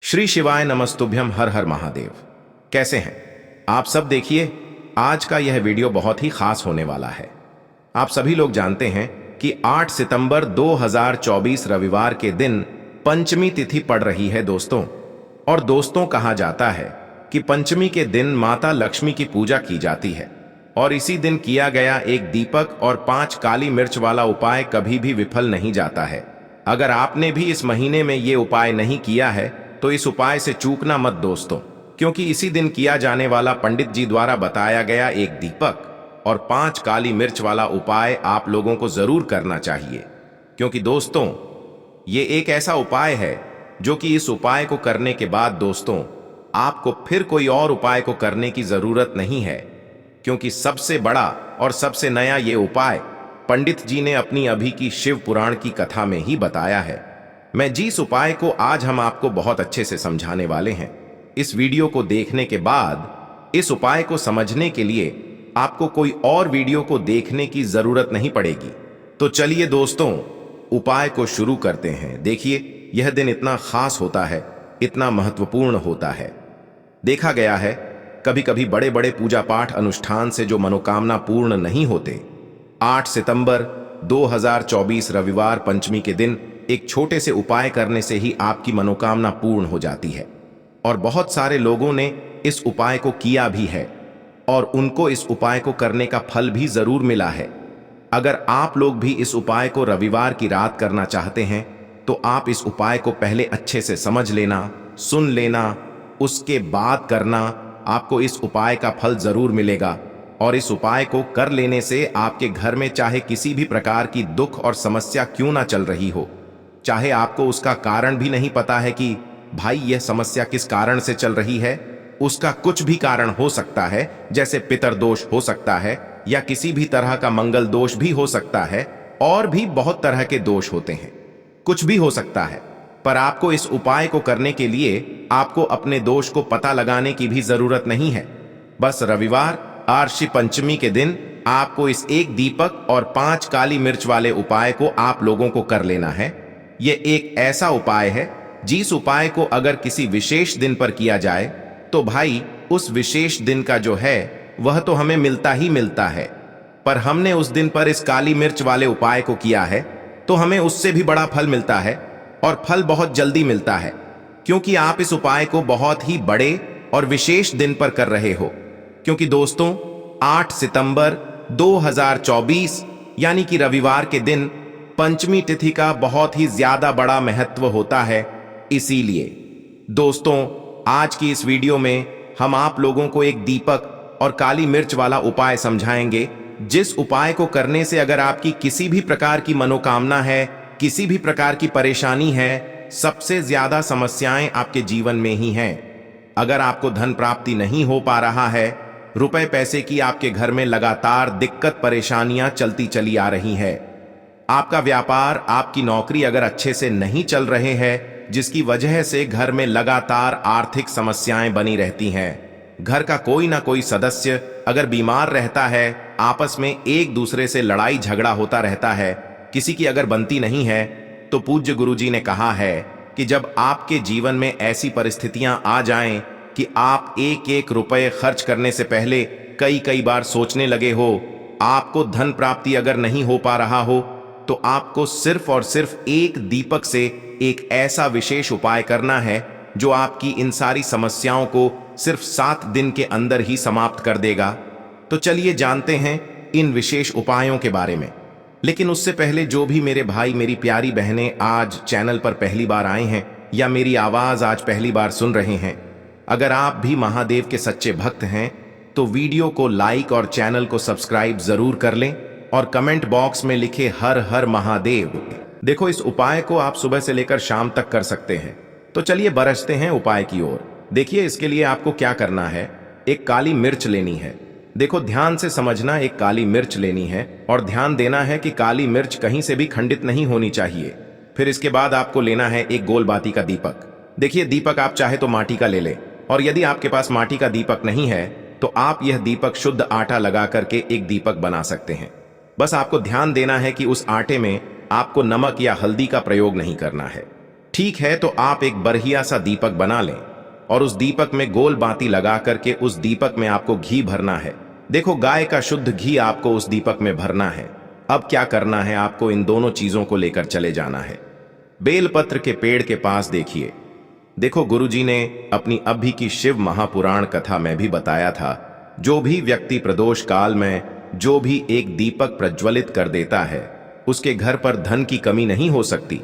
श्री शिवाय नमस्तुभ्यम, हर हर महादेव। कैसे हैं आप सब? देखिए, आज का यह वीडियो बहुत ही खास होने वाला है। आप सभी लोग जानते हैं कि 8 सितंबर 2024 रविवार के दिन पंचमी तिथि पड़ रही है दोस्तों। और दोस्तों, कहा जाता है कि पंचमी के दिन माता लक्ष्मी की पूजा की जाती है और इसी दिन किया गया एक दीपक और 5 काली मिर्च वाला उपाय कभी भी विफल नहीं जाता है। अगर आपने भी इस महीने में ये उपाय नहीं किया है तो इस उपाय से चूकना मत दोस्तों, क्योंकि इसी दिन किया जाने वाला पंडित जी द्वारा बताया गया एक दीपक और 5 काली मिर्च वाला उपाय आप लोगों को जरूर करना चाहिए। क्योंकि दोस्तों, ये एक ऐसा उपाय है जो कि इस उपाय को करने के बाद दोस्तों आपको फिर कोई और उपाय को करने की जरूरत नहीं है, क्योंकि सबसे बड़ा और सबसे नया ये उपाय पंडित जी ने अपनी अभी की शिव पुराण की कथा में ही बताया है। मैं जिस उपाय को आज हम आपको बहुत अच्छे से समझाने वाले हैं, इस वीडियो को देखने के बाद इस उपाय को समझने के लिए आपको कोई और वीडियो को देखने की जरूरत नहीं पड़ेगी। तो चलिए दोस्तों, उपाय को शुरू करते हैं। देखिए, यह दिन इतना खास होता है, इतना महत्वपूर्ण होता है। देखा गया है कभी कभी बड़े बड़े पूजा पाठ अनुष्ठान से जो मनोकामना पूर्ण नहीं होते, 8 सितंबर 2024 रविवार पंचमी के दिन एक छोटे से उपाय करने से ही आपकी मनोकामना पूर्ण हो जाती है। और बहुत सारे लोगों ने इस उपाय को किया भी है और उनको इस उपाय को करने का फल भी जरूर मिला है। अगर आप लोग भी इस उपाय को रविवार की रात करना चाहते हैं तो आप इस उपाय को पहले अच्छे से समझ लेना, सुन लेना, उसके बाद करना। आपको इस उपाय का फल जरूर मिलेगा और इस उपाय को कर लेने से आपके घर में चाहे किसी भी प्रकार की दुख और समस्या क्यों ना चल रही हो, चाहे आपको उसका कारण भी नहीं पता है कि भाई यह समस्या किस कारण से चल रही है, उसका कुछ भी कारण हो सकता है, जैसे पितरदोष हो सकता है या किसी भी तरह का मंगल दोष भी हो सकता है, और भी बहुत तरह के दोष होते हैं, कुछ भी हो सकता है। पर आपको इस उपाय को करने के लिए आपको अपने दोष को पता लगाने की भी जरूरत नहीं है। बस रविवार आर्षि पंचमी के दिन आपको इस एक दीपक और 5 काली मिर्च वाले उपाय को आप लोगों को कर लेना है। यह एक ऐसा उपाय है जिस उपाय को अगर किसी विशेष दिन पर किया जाए तो भाई उस विशेष दिन का जो है वह तो हमें मिलता ही मिलता है, पर हमने उस दिन पर इस काली मिर्च वाले उपाय को किया है तो हमें उससे भी बड़ा फल मिलता है और फल बहुत जल्दी मिलता है, क्योंकि आप इस उपाय को बहुत ही बड़े और विशेष दिन पर कर रहे हो। क्योंकि दोस्तों, 8 सितंबर 2024 यानी कि रविवार के दिन पंचमी तिथि का बहुत ही ज्यादा बड़ा महत्व होता है। इसीलिए दोस्तों, आज की इस वीडियो में हम आप लोगों को एक दीपक और काली मिर्च वाला उपाय समझाएंगे, जिस उपाय को करने से अगर आपकी किसी भी प्रकार की मनोकामना है, किसी भी प्रकार की परेशानी है, सबसे ज्यादा समस्याएं आपके जीवन में ही हैं। अगर आपको धन प्राप्ति नहीं हो पा रहा है, रुपए पैसे की आपके घर में लगातार दिक्कत परेशानियां चलती चली आ रही है, आपका व्यापार, आपकी नौकरी अगर अच्छे से नहीं चल रहे हैं, जिसकी वजह से घर में लगातार आर्थिक समस्याएं बनी रहती हैं, घर का कोई ना कोई सदस्य अगर बीमार रहता है, आपस में एक दूसरे से लड़ाई झगड़ा होता रहता है, किसी की अगर बनती नहीं है, तो पूज्य गुरुजी ने कहा है कि जब आपके जीवन में ऐसी परिस्थितियां आ जाएं कि आप एक एक रुपए खर्च करने से पहले कई कई बार सोचने लगे हो, आपको धन प्राप्ति अगर नहीं हो पा रहा हो, तो आपको सिर्फ और सिर्फ एक दीपक से एक ऐसा विशेष उपाय करना है जो आपकी इन सारी समस्याओं को सिर्फ 7 दिन के अंदर ही समाप्त कर देगा। तो चलिए जानते हैं इन विशेष उपायों के बारे में। लेकिन उससे पहले जो भी मेरे भाई, मेरी प्यारी बहनें आज चैनल पर पहली बार आए हैं या मेरी आवाज आज पहली बार सुन रहे हैं, अगर आप भी महादेव के सच्चे भक्त हैं तो वीडियो को लाइक और चैनल को सब्सक्राइब जरूर कर लें और कमेंट बॉक्स में लिखे हर हर महादेव। देखो, इस उपाय को आप सुबह से लेकर शाम तक कर सकते हैं। तो चलिए बरसते हैं उपाय की ओर। देखिए, इसके लिए आपको क्या करना है, एक काली मिर्च लेनी है। देखो, ध्यान से समझना, एक काली मिर्च लेनी है और ध्यान देना है कि काली मिर्च कहीं से भी खंडित नहीं होनी चाहिए। फिर इसके बाद आपको लेना है एक गोल बाती का दीपक। देखिए, दीपक आप चाहे तो माटी का ले लें, और यदि आपके पास माटी का दीपक नहीं है तो आप यह दीपक शुद्ध आटा लगा करके एक दीपक बना सकते हैं। बस आपको ध्यान देना है कि उस आटे में आपको नमक या हल्दी का प्रयोग नहीं करना है, ठीक है, तो आप एक बढ़िया सा दीपक बना लें और उस दीपक में गोल बाती लगा करके उस दीपक में आपको घी भरना है। देखो, गाय का शुद्ध घी आपको उस दीपक में भरना है। अब क्या करना है, आपको इन दोनों चीजों को लेकर चले जाना है। बेलपत्र के पेड़ के पास देखिए। देखो, गुरुजी ने अपनी अभी की शिव महापुराण कथा में भी बताया था, जो भी व्यक्ति प्रदोष काल में जो भी एक दीपक प्रज्वलित कर देता है, उसके घर पर धन की कमी नहीं हो सकती।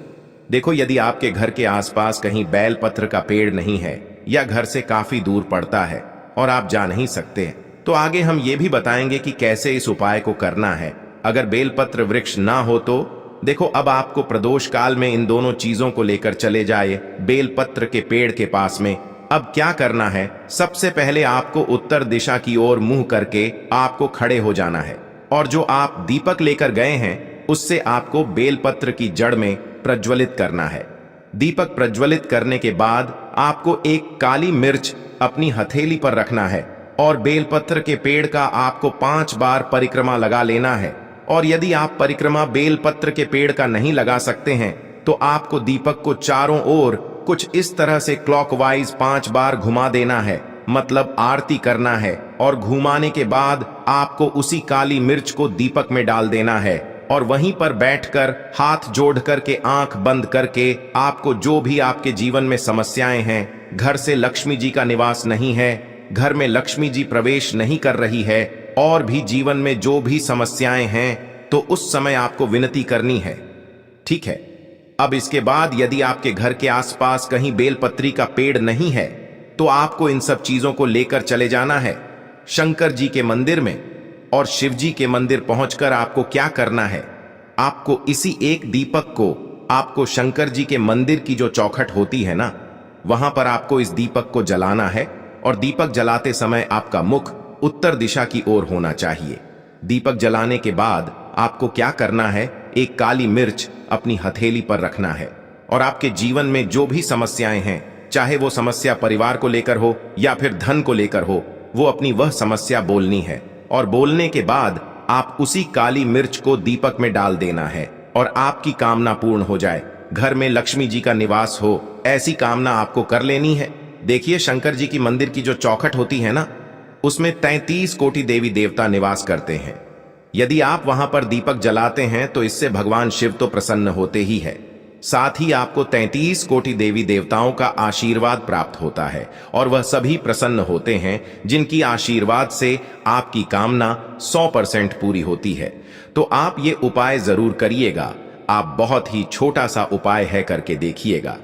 देखो, यदि आपके घर के आसपास कहीं बेलपत्र का पेड़ नहीं है या घर से काफी दूर पड़ता है और आप जा नहीं सकते, तो आगे हम ये भी बताएंगे कि कैसे इस उपाय को करना है। अगर बेलपत्र वृक्ष ना हो तो देखो, अब आपको प्रदोष काल में इन दोनों चीजों को लेकर चले जाए बेलपत्र के पेड़ के पास में। अब क्या करना है, सबसे पहले आपको उत्तर दिशा की ओर मुंह करके आपको खड़े हो जाना है और जो आप दीपक लेकर गए हैं उससे आपको बेलपत्र की जड़ में प्रज्वलित करना है। दीपक प्रज्वलित करने के बाद आपको एक काली मिर्च अपनी हथेली पर रखना है और बेलपत्र के पेड़ का आपको 5 बार परिक्रमा लगा लेना है। और यदि आप परिक्रमा बेलपत्र के पेड़ का नहीं लगा सकते हैं तो आपको दीपक को चारों ओर कुछ इस तरह से क्लॉकवाइज 5 बार घुमा देना है, मतलब आरती करना है। और घुमाने के बाद आपको उसी काली मिर्च को दीपक में डाल देना है और वहीं पर बैठकर हाथ जोड़ करके आंख बंद करके आपको जो भी आपके जीवन में समस्याएं हैं, घर से लक्ष्मी जी का निवास नहीं है, घर में लक्ष्मी जी प्रवेश नहीं कर रही है, और भी जीवन में जो भी समस्याएं हैं, तो उस समय आपको विनती करनी है। ठीक है। अब इसके बाद यदि आपके घर के आसपास कहीं बेलपत्री का पेड़ नहीं है तो आपको इन सब चीजों को लेकर चले जाना है शंकर जी के मंदिर में। और शिव जी के मंदिर पहुंचकर आपको क्या करना है, आपको इसी एक दीपक को आपको शंकर जी के मंदिर की जो चौखट होती है ना, वहां पर आपको इस दीपक को जलाना है। और दीपक जलाते समय आपका मुख उत्तर दिशा की ओर होना चाहिए। दीपक जलाने के बाद आपको क्या करना है, एक काली मिर्च अपनी हथेली पर रखना है और आपके जीवन में जो भी समस्याएं हैं, चाहे वो समस्या परिवार को लेकर हो या फिर धन को लेकर हो, वो अपनी वह समस्या बोलनी है। और बोलने के बाद आप उसी काली मिर्च को दीपक में डाल देना है और आपकी कामना पूर्ण हो जाए, घर में लक्ष्मी जी का निवास हो, ऐसी कामना आपको कर लेनी है। देखिए, शंकर जी की मंदिर की जो चौखट होती है ना, उसमें 33 कोटि देवी देवता निवास करते हैं। यदि आप वहां पर दीपक जलाते हैं तो इससे भगवान शिव तो प्रसन्न होते ही है, साथ ही आपको 33 कोटि देवी देवताओं का आशीर्वाद प्राप्त होता है और वह सभी प्रसन्न होते हैं जिनकी आशीर्वाद से आपकी कामना 100% पूरी होती है। तो आप ये उपाय जरूर करिएगा। आप बहुत ही छोटा सा उपाय है, करके देखिएगा।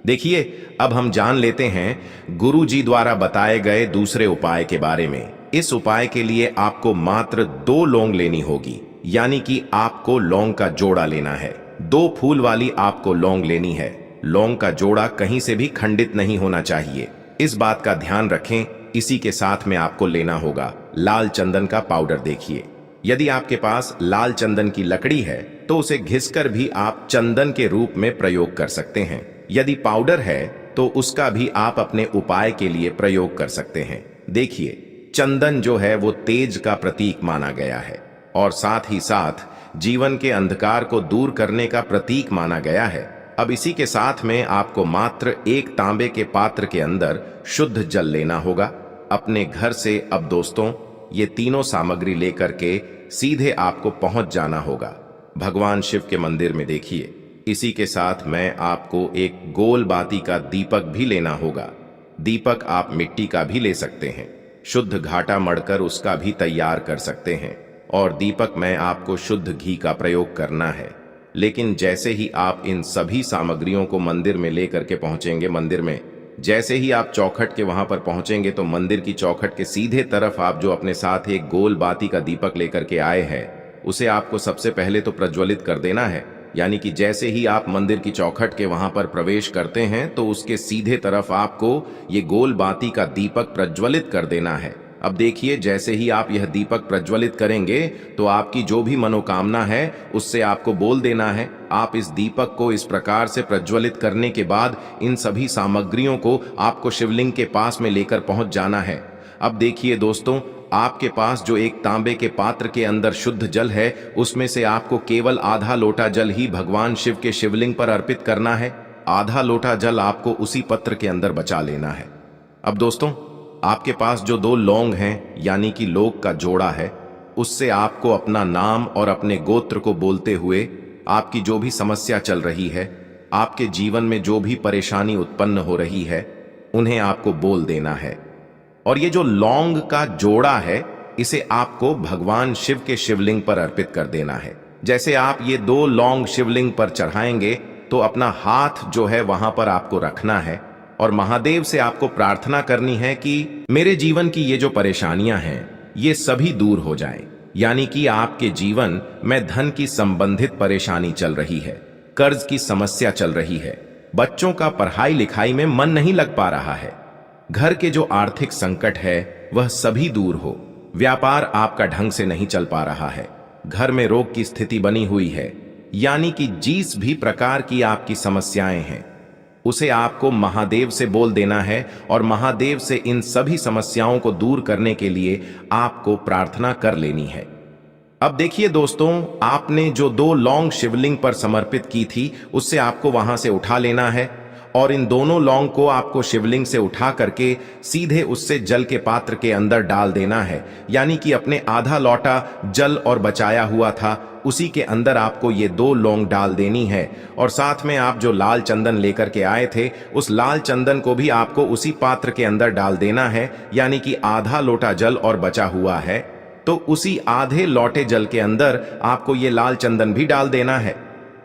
देखिए, अब हम जान लेते हैं गुरु जी द्वारा बताए गए दूसरे उपाय के बारे में। इस उपाय के लिए आपको मात्र 2 लौंग लेनी होगी, यानी कि आपको लौंग का जोड़ा लेना है। 2 फूल वाली आपको लौंग लेनी है। लौंग का जोड़ा कहीं से भी खंडित नहीं होना चाहिए, इस बात का ध्यान रखें। इसी के साथ में आपको लेना होगा लाल चंदन का पाउडर। देखिए, यदि आपके पास लाल चंदन की लकड़ी है तो उसे घिसकर भी आप चंदन के रूप में प्रयोग कर सकते हैं। यदि पाउडर है तो उसका भी आप अपने उपाय के लिए प्रयोग कर सकते हैं। देखिए, चंदन जो है वो तेज का प्रतीक माना गया है और साथ ही साथ जीवन के अंधकार को दूर करने का प्रतीक माना गया है। अब इसी के साथ में आपको मात्र एक तांबे के पात्र के अंदर शुद्ध जल लेना होगा अपने घर से। अब दोस्तों, ये तीनों सामग्री लेकर के सीधे आपको पहुंच जाना होगा भगवान शिव के मंदिर में। देखिए, इसी के साथ में आपको एक गोल बाती का दीपक भी लेना होगा। दीपक आप मिट्टी का भी ले सकते हैं, शुद्ध घाटा मढ़कर उसका भी तैयार कर सकते हैं। और दीपक में आपको शुद्ध घी का प्रयोग करना है। लेकिन जैसे ही आप इन सभी सामग्रियों को मंदिर में लेकर के पहुंचेंगे, मंदिर में जैसे ही आप चौखट के वहां पर पहुंचेंगे तो मंदिर की चौखट के सीधे तरफ आप जो अपने साथ एक गोल बाती का दीपक लेकर के आए हैं, उसे आपको सबसे पहले तो प्रज्वलित कर देना है। यानी कि जैसे ही आप मंदिर की चौखट के वहां पर प्रवेश करते हैं तो उसके सीधे तरफ आपको ये गोल बाती का दीपक प्रज्वलित कर देना है। अब देखिए, जैसे ही आप यह दीपक प्रज्वलित करेंगे तो आपकी जो भी मनोकामना है उससे आपको बोल देना है। आप इस दीपक को इस प्रकार से प्रज्वलित करने के बाद इन सभी सामग्रियों को आपको शिवलिंग के पास में लेकर पहुंच जाना है। अब देखिए दोस्तों, आपके पास जो एक तांबे के पात्र के अंदर शुद्ध जल है, उसमें से आपको केवल आधा लोटा जल ही भगवान शिव के शिवलिंग पर अर्पित करना है। आधा लोटा जल आपको उसी पत्र के अंदर बचा लेना है। अब दोस्तों, आपके पास जो 2 लौंग हैं यानी कि लोग का जोड़ा है, उससे आपको अपना नाम और अपने गोत्र को बोलते हुए आपकी जो भी समस्या चल रही है, आपके जीवन में जो भी परेशानी उत्पन्न हो रही है, उन्हें आपको बोल देना है। और ये जो लौंग का जोड़ा है, इसे आपको भगवान शिव के शिवलिंग पर अर्पित कर देना है। जैसे आप ये 2 लौंग शिवलिंग पर चढ़ाएंगे तो अपना हाथ जो है वहां पर आपको रखना है और महादेव से आपको प्रार्थना करनी है कि मेरे जीवन की ये जो परेशानियां हैं ये सभी दूर हो जाएं। यानी कि आपके जीवन में धन की संबंधित परेशानी चल रही है, कर्ज की समस्या चल रही है, बच्चों का पढ़ाई लिखाई में मन नहीं लग पा रहा है, घर के जो आर्थिक संकट है वह सभी दूर हो, व्यापार आपका ढंग से नहीं चल पा रहा है, घर में रोग की स्थिति बनी हुई है, यानी कि जिस भी प्रकार की आपकी समस्याएं हैं उसे आपको महादेव से बोल देना है और महादेव से इन सभी समस्याओं को दूर करने के लिए आपको प्रार्थना कर लेनी है। अब देखिए दोस्तों, आपने जो 2 लौंग शिवलिंग पर समर्पित की थी उससे आपको वहां से उठा लेना है और इन दोनों लौंग को आपको शिवलिंग से उठा करके सीधे उससे जल के पात्र के अंदर डाल देना है। यानी कि अपने आधा लौटा जल और बचाया हुआ था उसी के अंदर आपको ये 2 लौंग डाल देनी है और साथ में आप जो लाल चंदन लेकर के आए थे उस लाल चंदन को भी आपको उसी पात्र के अंदर डाल देना है। यानी कि आधा लोटा जल और बचा हुआ है तो उसी आधे लोटे जल के अंदर आपको ये लाल चंदन भी डाल देना है।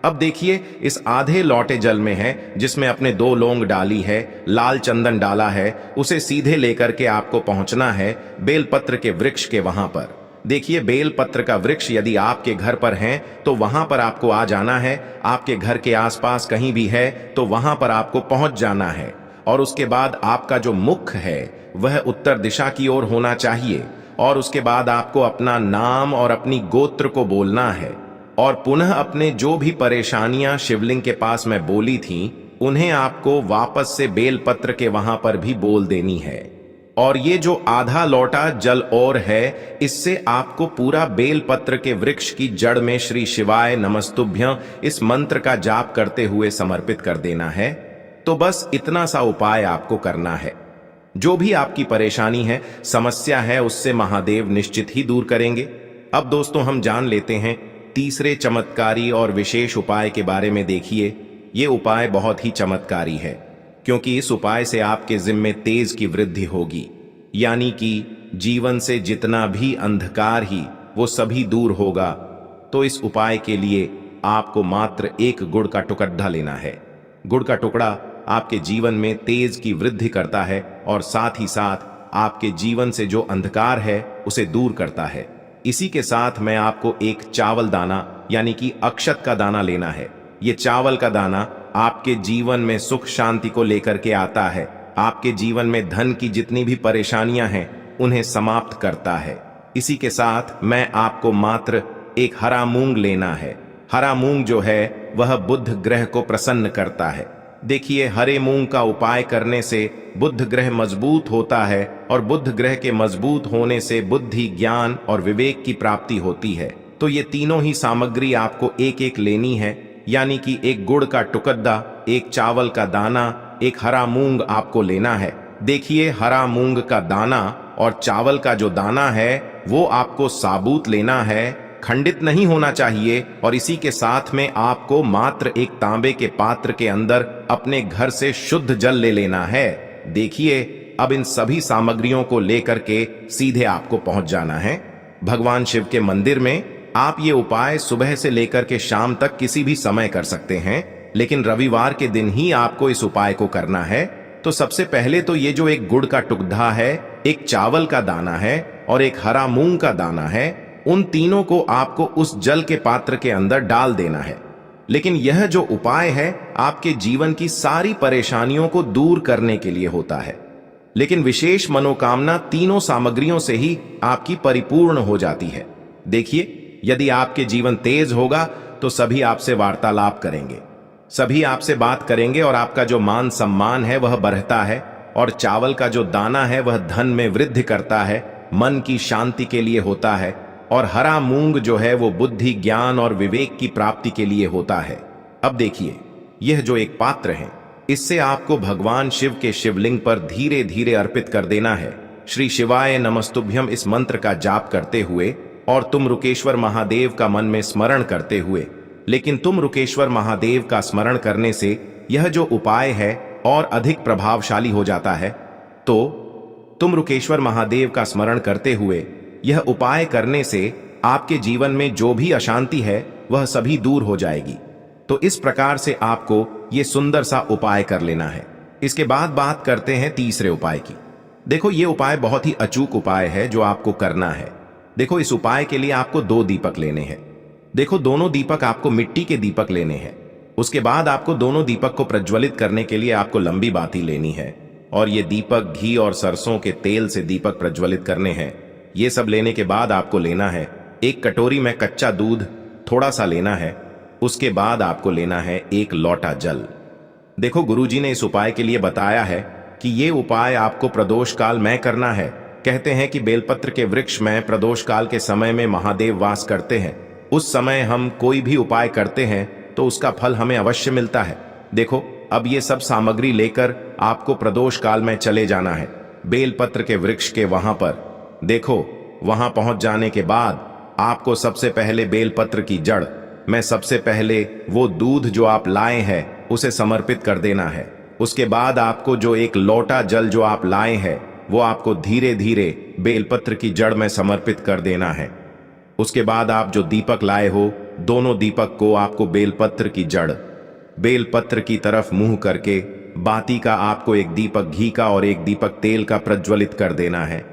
अब देखिए, इस आधे लोटे जल में है जिसमें अपने 2 लौंग डाली है, लाल चंदन डाला है, उसे सीधे लेकर के आपको पहुंचना है बेलपत्र के वृक्ष के वहां पर। देखिए, बेलपत्र का वृक्ष यदि आपके घर पर है तो वहां पर आपको आ जाना है, आपके घर के आसपास कहीं भी है तो वहां पर आपको पहुंच जाना है और उसके बाद आपका जो मुख है वह उत्तर दिशा की ओर होना चाहिए और उसके बाद आपको अपना नाम और अपनी गोत्र को बोलना है और पुनः अपने जो भी परेशानियां शिवलिंग के पास मैं बोली थी उन्हें आपको वापस से बेलपत्र के वहां पर भी बोल देनी है। और ये जो आधा लौटा जल और है, इससे आपको पूरा बेलपत्र के वृक्ष की जड़ में श्री शिवाय नमस्तुभ्यं इस मंत्र का जाप करते हुए समर्पित कर देना है। तो बस इतना सा उपाय आपको करना है। जो भी आपकी परेशानी है, समस्या है, उससे महादेव निश्चित ही दूर करेंगे। अब दोस्तों, हम जान लेते हैं तीसरे चमत्कारी और विशेष उपाय के बारे में। देखिए, ये उपाय बहुत ही चमत्कारी है क्योंकि इस उपाय से आपके जिम्मे तेज की वृद्धि होगी, यानी कि जीवन से जितना भी अंधकार ही वो सभी दूर होगा। तो इस उपाय के लिए आपको मात्र 1 गुड़ का टुकड़ा लेना है। गुड़ का टुकड़ा आपके जीवन में तेज की वृद्धि करता है और साथ ही साथ आपके जीवन से जो अंधकार है उसे दूर करता है। इसी के साथ मैं आपको एक चावल दाना यानी कि अक्षत का दाना लेना है। ये चावल का दाना आपके जीवन में सुख शांति को लेकर के आता है, आपके जीवन में धन की जितनी भी परेशानियां हैं उन्हें समाप्त करता है। इसी के साथ मैं आपको मात्र एक हरा मूंग लेना है। हरा मूंग जो है वह बुध ग्रह को प्रसन्न करता है। देखिए, हरे मूंग का उपाय करने से बुध ग्रह मजबूत होता है और बुध ग्रह के मजबूत होने से बुद्धि, ज्ञान और विवेक की प्राप्ति होती है। तो ये तीनों ही सामग्री आपको एक एक लेनी है, यानी कि 1 गुड़ का टुकड़ा, 1 चावल का दाना, 1 हरा मूंग आपको लेना है। देखिए, हरा मूंग का दाना और चावल का जो दाना है वो आपको साबुत लेना है, खंडित नहीं होना चाहिए। और इसी के साथ में आपको मात्र 1 तांबे के पात्र के अंदर अपने घर से शुद्ध जल ले लेना है। देखिए, अब इन सभी सामग्रियों को लेकर के सीधे आपको पहुंच जाना है भगवान शिव के मंदिर में। आप ये उपाय सुबह से लेकर के शाम तक किसी भी समय कर सकते हैं, लेकिन रविवार के दिन ही आपको इस उपाय को करना है। तो सबसे पहले तो ये जो 1 गुड़ का टुकड़ा है, 1 चावल का दाना है और 1 हरा मूंग का दाना है, उन तीनों को आपको उस जल के पात्र के अंदर डाल देना है। लेकिन यह जो उपाय है आपके जीवन की सारी परेशानियों को दूर करने के लिए होता है, लेकिन विशेष मनोकामना तीनों सामग्रियों से ही आपकी परिपूर्ण हो जाती है। देखिए, यदि आपके जीवन तेज होगा तो सभी आपसे वार्तालाप करेंगे, सभी आपसे बात करेंगे और आपका जो मान सम्मान है वह बढ़ता है। और चावल का जो दाना है वह धन में वृद्धि करता है, मन की शांति के लिए होता है। और हरा मूंग जो है वो बुद्धि, ज्ञान और विवेक की प्राप्ति के लिए होता है। अब देखिए, यह जो 1 पात्र है इससे आपको भगवान शिव के शिवलिंग पर धीरे धीरे अर्पित कर देना है। श्री शिवाय नमस्तुभ्यम इस मंत्र का जाप करते हुए और तुम रुकेश्वर महादेव का मन में स्मरण करते हुए। लेकिन तुम रुकेश्वर महादेव का स्मरण करने से यह जो उपाय है और अधिक प्रभावशाली हो जाता है। तो तुम रुकेश्वर महादेव का स्मरण करते हुए यह उपाय करने से आपके जीवन में जो भी अशांति है वह सभी दूर हो जाएगी। तो इस प्रकार से आपको ये सुंदर सा उपाय कर लेना है। इसके बाद बात करते हैं तीसरे उपाय की। देखो, ये उपाय बहुत ही अचूक उपाय है जो आपको करना है। देखो, इस उपाय के लिए आपको 2 दीपक लेने हैं। देखो, दोनों दीपक आपको मिट्टी के दीपक लेने हैं। उसके बाद आपको दोनों दीपक को प्रज्वलित करने के लिए आपको लंबी बाती लेनी है और ये दीपक घी और सरसों के तेल से दीपक प्रज्वलित करने हैं। ये सब लेने के बाद आपको लेना है एक कटोरी में कच्चा दूध थोड़ा सा लेना है। उसके बाद आपको लेना है 1 लोटा जल। देखो, गुरुजी ने इस उपाय के लिए बताया है कि ये उपाय आपको प्रदोष काल में करना है। कहते हैं कि बेलपत्र के वृक्ष में प्रदोष काल के समय में महादेव वास करते हैं। उस समय हम कोई भी उपाय करते हैं तो उसका फल हमें अवश्य मिलता है। देखो, अब ये सब सामग्री लेकर आपको प्रदोष काल में चले जाना है बेलपत्र के वृक्ष के वहां पर। देखो, वहां पहुंच जाने के बाद आपको सबसे पहले बेलपत्र की जड़ में सबसे पहले वो दूध जो आप लाए हैं उसे समर्पित कर देना है। उसके बाद आपको जो 1 लोटा जल जो आप लाए हैं वो आपको धीरे धीरे बेलपत्र की जड़ में समर्पित कर देना है। उसके बाद आप जो दीपक लाए हो दोनों दीपक को आपको बेलपत्र की जड़ बेलपत्र की तरफ मुंह करके बाती का आपको 1 दीपक घी का और 1 दीपक तेल का प्रज्वलित कर देना है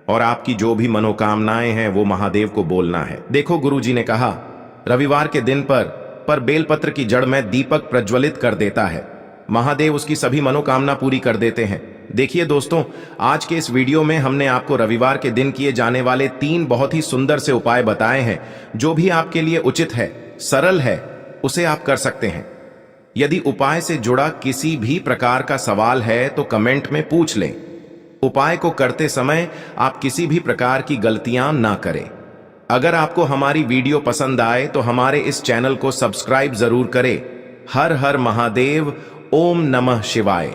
और आपकी जो भी मनोकामनाएं हैं वो महादेव को बोलना है। देखो, गुरुजी ने कहा रविवार के दिन पर बेलपत्र की जड़ में दीपक प्रज्वलित कर देता है, महादेव उसकी सभी मनोकामना पूरी कर देते हैं। देखिए दोस्तों, आज के इस वीडियो में हमने आपको रविवार के दिन किए जाने वाले 3 बहुत ही सुंदर से उपाय बताए हैं। जो भी आपके लिए उचित है, सरल है, उसे आप कर सकते हैं। यदि उपाय से जुड़ा किसी भी प्रकार का सवाल है तो कमेंट में पूछ लें। उपाय को करते समय आप किसी भी प्रकार की गलतियां ना करें। अगर आपको हमारी वीडियो पसंद आए तो हमारे इस चैनल को सब्सक्राइब जरूर करें। हर हर महादेव, ओम नमः शिवाय।